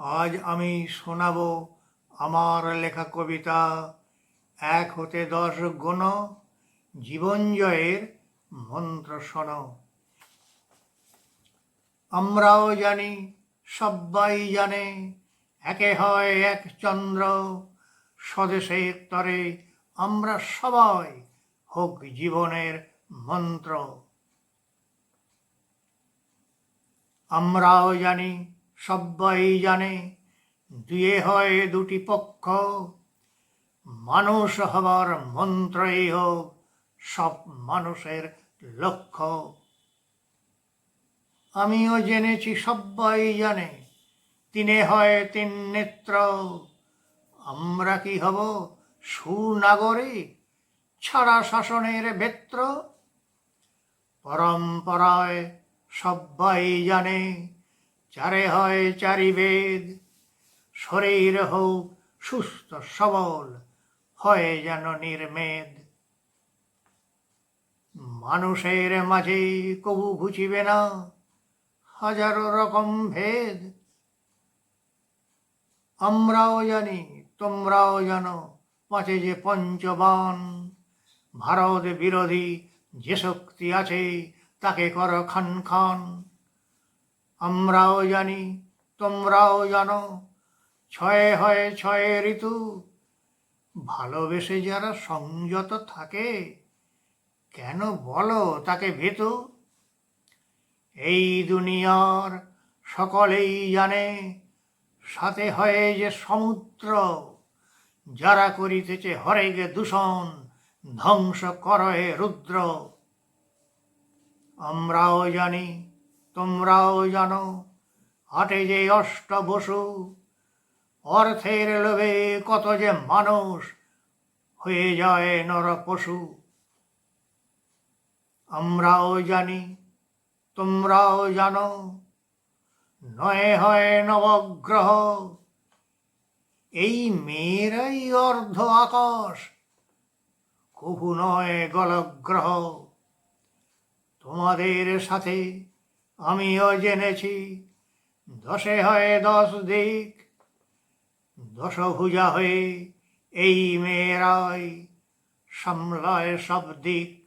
আজ আমি শোনাব আমার লেখা কবিতা ১ হতে ১০ গুণ জীবন জয়ের মন্ত্র শোনো। আমরাও জানি, সব্বাই জানে, একে হয় এক চন্দ্র, স্বদেশের তরে আমরা সবাই হোক জীবনের মন্ত্র। আমরাও জানি, সব্বাই জানে, দুয়ে হয় দুটি পক্ষ, মানুষ হবার মন্ত্রই হোক সব মানুষের লক্ষ্য। আমিও জেনেছি, সব্বাই জানে, তিনে হয় তিন নেত্র, আমরা কি হব সুনাগরিক ছাড়া শাসনের বেত্র। পরম্পরায় সব্বাই জানে, চারে হয় চারি বেদ, শরীর হোক সুস্থ সবল, হয় যেন নির্মেদ। মানুষের মাঝে কবু ঘুচিবে না হাজারো রকম ভেদ। আমরাও জানি, তোমরাও জানো, পাঁচে যে পঞ্চবান, ভারত বিরোধী যে শক্তি আছে তাকে করো খান খান। আমরাও জানি, তোমরাও জানো, ছয়ে হয় ছয় ঋতু, ভালোবেসে যারা সংযত থাকে কেন বলো তাকে ভীতু। এই দুনিয়ার সকলেই জানে, সাথে হয় যে সমুদ্র, যারা করিতেছে হরেগে দূষণ, ধ্বংস করহে রুদ্র। আমরাও জানি, তোমরাও জানো, হাটে যে অষ্ট বসু, অর্থের লোভে কত যে মানুষ হয়ে যায় নর পশু। আমরাও জানি, তোমরাও জানো, নয় হয় নবগ্রহ, এই মেয়েরাই অর্ধ আকাশ, কভু নয় গলগ্রহ। তোমাদের সাথে আমিও জেনেছি, দশে হয় 10 দিক, দশভুজা হয়ে এই মেয়েরাই সামলায় সব দিক।